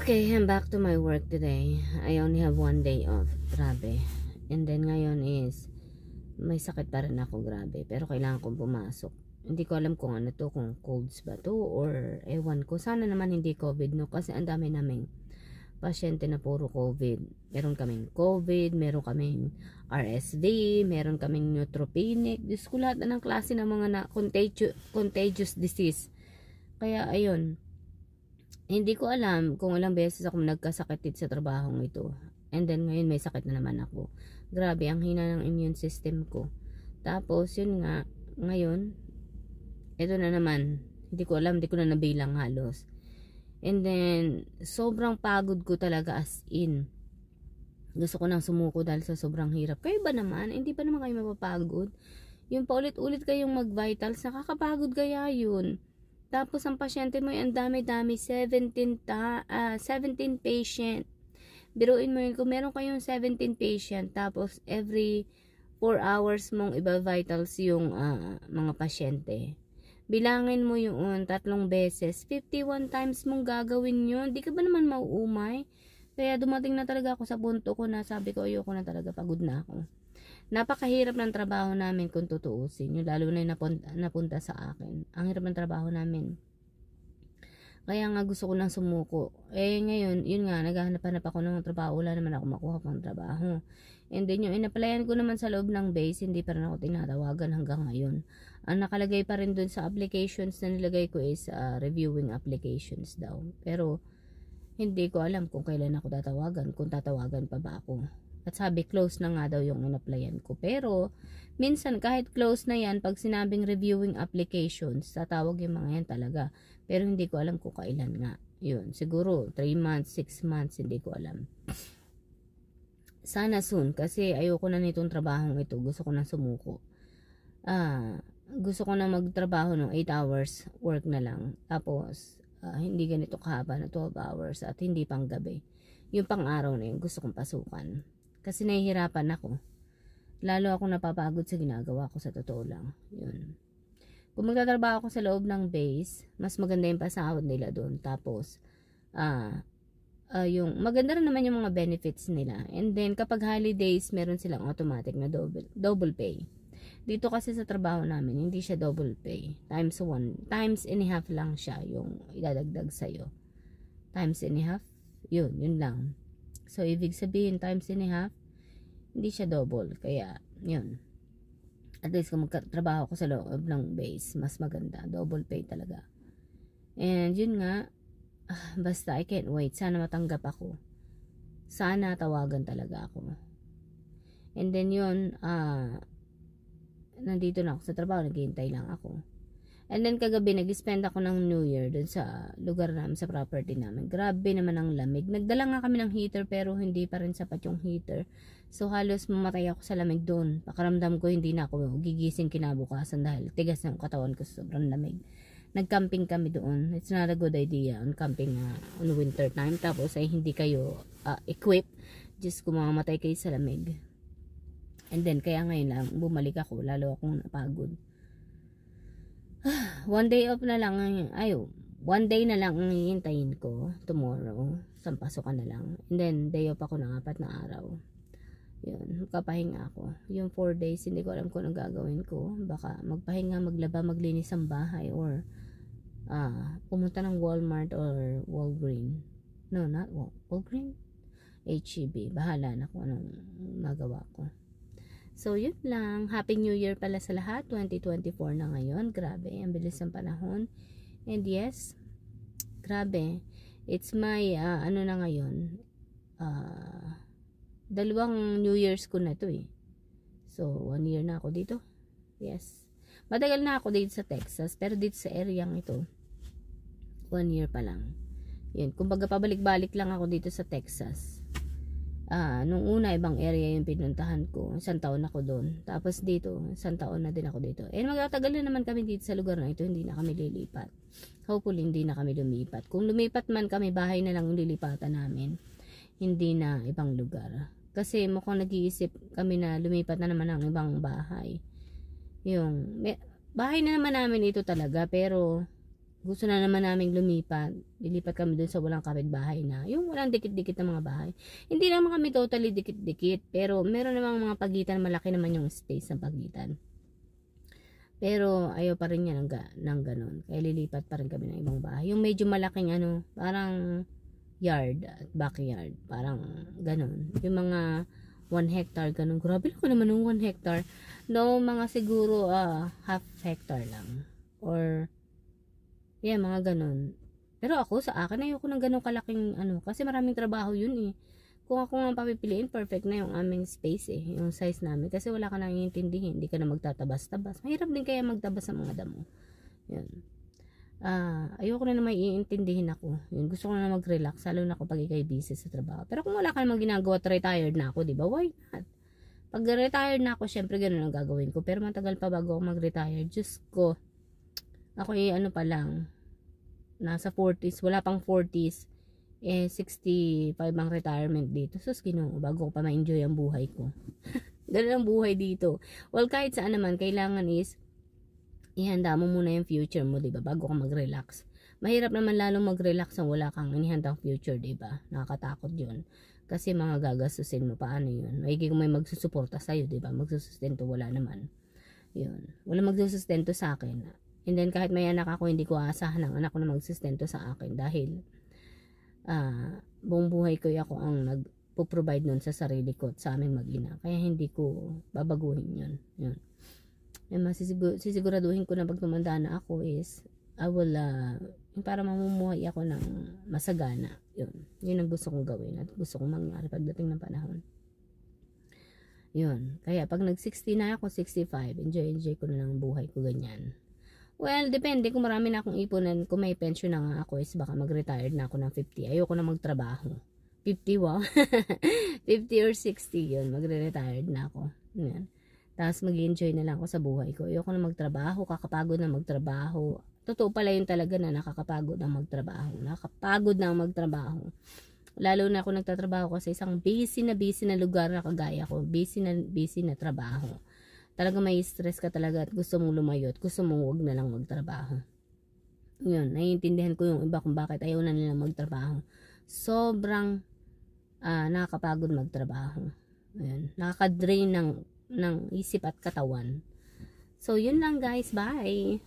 Okay, I'm back to my work today. I only have 1 day off. Grabe. And then ngayon is may sakit pa rin ako, grabe. Pero kailangan kong pumasok. Hindi ko alam kung ano to, kung colds ba to or ewan ko. Sana naman hindi COVID, no? Kasi ang dami naming pasyente na puro COVID. Meron kaming COVID, meron kaming RSV, meron kaming neutropenic. Diyos ko, lahat na ng klase ng mga contagious disease. Kaya ayun, hindi ko alam kung ilang beses ako nagkasakit dito sa trabahong ito. And then ngayon may sakit na naman ako. Grabe, ang hina ng immune system ko. Tapos yun nga, ngayon, ito na naman. Hindi ko alam, hindi ko na nabilang halos. And then, sobrang pagod ko talaga as in. Gusto ko nang sumuko dahil sa sobrang hirap. Kayo ba naman? Hindi pa naman kayo mapapagod? Yung paulit-ulit kayong mag-vitals, nakakapagod kaya yun. Tapos ang pasyente mo ay ang dami-dami, 17 patient. Biruin mo yun, kung meron kayong 17 patient, tapos every 4 hours mong iba-vitals yung mga pasyente. Bilangin mo yun 3 beses, 51 times mong gagawin yun. Di ka ba naman mauumay? Kaya dumating na talaga ako sa punto ko na sabi ko, ayoko na talaga, pagod na ako. Napakahirap ng trabaho namin kung tutuusin nyo, lalo na yung napunta sa akin. Ang hirap ng trabaho namin. Kaya nga gusto ko lang sumuko. Ngayon, yun nga, naghahanap-hanap ako ng trabaho. Wala naman ako makuha pang trabaho. And then yung inaplayan ko naman sa loob ng base, hindi pa rin ako tinatawagan hanggang ngayon. Ang nakalagay pa rin dun sa applications na nilagay ko is reviewing applications daw. Pero hindi ko alam kung kailan ako tatawagan, kung tatawagan pa ba ako. At sabi, close na nga daw yung in-applyan ko. Pero, minsan kahit close na yan, pag sinabing reviewing applications, tatawag yung mga yan talaga. Pero hindi ko alam kung kailan nga. Yun, siguro 3 months, 6 months, hindi ko alam. Sana soon, kasi ayoko na nitong trabahong ito. Gusto ko na sumuko. Gusto ko na magtrabaho ng 8 hours work na lang. Tapos, hindi ganito kahaba na 12 hours at hindi pang gabi. Yung pang araw na yun, gusto kong pasukan. Kasi nahihirapan ako. Lalo ako napapagod sa ginagawa ko, sa totoo lang. Yun. Kung magtatrabaho ako sa loob ng base, mas maganda yung pasahod nila doon. Tapos, yung maganda rin naman yung mga benefits nila. And then, kapag holidays, meron silang automatic na double pay. Dito kasi sa trabaho namin, hindi siya double pay. Times 1. Times and a half lang siya yung idadagdag sa'yo. Times and a half? Yun lang. So, ibig sabihin, times and a half, hindi siya double. Kaya, yun. At least, kung magkatrabaho ko sa loob ng base, mas maganda. Double pay talaga. And, yun nga, basta, I can't wait. Sana matanggap ako. Sana tawagan talaga ako. And then, yun, nandito na ako sa trabaho. Naghihintay lang ako. And then kagabi, nag-spend ako ng New Year dun sa lugar namin, sa property namin. Grabe naman ang lamig. Nagdala nga kami ng heater pero hindi pa rin sapat yung heater. So halos mamatay ako sa lamig dun. Pakaramdam ko hindi na ako gigising kinabukasan dahil tigas ng katawan ko sa sobrang lamig. Nag-camping kami doon. It's not a good idea on camping on winter time. Tapos ay hindi kayo equipped. Just kumamatay kayo sa lamig. And then kaya ngayon lang bumalik ako. Lalo akong napagod. 1 day off na lang, 1 day na lang ang hihintayin ko tomorrow, sampasukan na lang, and then day off ako ng 4 na araw. Yun, kapahinga ako. Yung 4 days, hindi ko alam kung anong gagawin ko. Baka magpahinga, maglaba, maglinis ang bahay, or pumunta ng Walmart or Walgreen. No, not Walgreen, HEB. Bahala na kung anong magawa ko. So, yun lang. Happy New Year pala sa lahat. 2024 na ngayon. Grabe, ang bilis ng panahon. And yes, grabe. It's my, ano na ngayon, 2 New Year's ko na to eh. So, 1 year na ako dito. Yes. Matagal na ako dito sa Texas, pero dito sa areang ito, 1 year pa lang. Yun, kumbaga pabalik-balik lang ako dito sa Texas. Nung una, ibang area yung pinuntahan ko. 1 taon ako doon. Tapos dito, 1 taon na din ako dito. Magtatagal na naman kami dito sa lugar na ito. Hindi na kami lilipat. Hopefully, hindi na kami lumipat. Kung lumipat man kami, bahay na lang yung lilipatan namin. Hindi na ibang lugar. Kasi mukhang nag-iisip kami na lumipat na naman ang ibang bahay. Bahay na naman namin ito talaga. Pero, Gusto na naman namin lumipat. Lilipat kami dun sa walang kapitbahay na. Yung walang dikit-dikit na mga bahay. Hindi naman kami totally dikit-dikit. Pero meron namang mga pagitan. Malaki naman yung space ng pagitan. Pero ayaw pa rin niya ng ganun. Kaya lilipat pa rin kami ng ibang bahay. Yung medyo malaking parang yard at backyard. Parang ganun. Yung mga 1 hectare ganun. Grabe ko naman yung 1 hectare. No, mga siguro half hectare lang. Or mga ganun. Pero ako sa akin ayoko ng ganun kalaking kasi maraming trabaho yun eh. Kung ako nga papipiliin, perfect na yung aming space eh, yung size namin. Kasi wala ka nang iintindihin, hindi ka na magtatabas-tabas. Mahirap din kaya magtabas sa mga damo. Yun. Ayoko na may iintindihin ako. Yun, gusto ko na mag-relax, lalo na kapag ikay busy sa trabaho. Pero kung wala ka namang ginagawa at retired na ako, di ba? Why not? Pag retired na ako, syempre ganun ang gagawin ko. Pero matagal pa bago ako mag-retire. Diyos ko. Ako pa lang. Nasa 40s, wala pang 40s. 65 ang retirement dito. Sus, Ginoo, bago ko pa ma-enjoy ang buhay ko. Ganun ang buhay dito. Well, kahit saan naman, kailangan is ihanda mo muna yung future mo, diba? Bago ka mag-relax. Mahirap naman lalong mag-relax ang wala kang inihandang future, diba? Nakakatakot yun. Kasi mga gagastusin mo, paano yun? Maigi kung may magsusuporta sa'yo, diba? Magsusustento, wala naman. Yun. Wala magsusustento sa akin. And then, kahit may anak ako, hindi ko aasahan ang anak ko na magsustento sa akin dahil buong buhay ko ako ang nagpo-provide nun sa sarili ko at sa aming mag-ina. Kaya hindi ko babaguhin yun. Yun. Sisiguraduhin ko na pag tumanda na ako is I will para mamumuhay ako ng masagana. Yun ang gusto kong gawin at gusto kong mangyari pagdating ng panahon. Yun. Kaya pag nag-60 na ako, 65, enjoy ko na lang ang buhay ko ganyan. Well, depende kung marami na akong ipunan. Kung may pension na nga ako is baka mag-retired na ako ng 50. Ayoko na magtrabaho. 50, wow. 50 or 60 yun. Magre-retired na ako. Yan. Tapos mag-enjoy na lang ako sa buhay ko. Ayoko na magtrabaho. Kakapagod na magtrabaho. Totoo pala yun talaga na nakakapagod na magtrabaho. Nakakapagod na magtrabaho. Lalo na ako nagtatrabaho ko sa isang busy na lugar na kagaya ko. Busy na trabaho. Talaga may stress ka talaga at gusto mong lumayo at gusto mong huwag na lang magtrabaho. Yun, naiintindihan ko yung iba kung bakit ayaw na nilang magtrabaho. Sobrang nakakapagod magtrabaho. Yun, nakaka-drain ng isip at katawan. So, yun lang guys. Bye!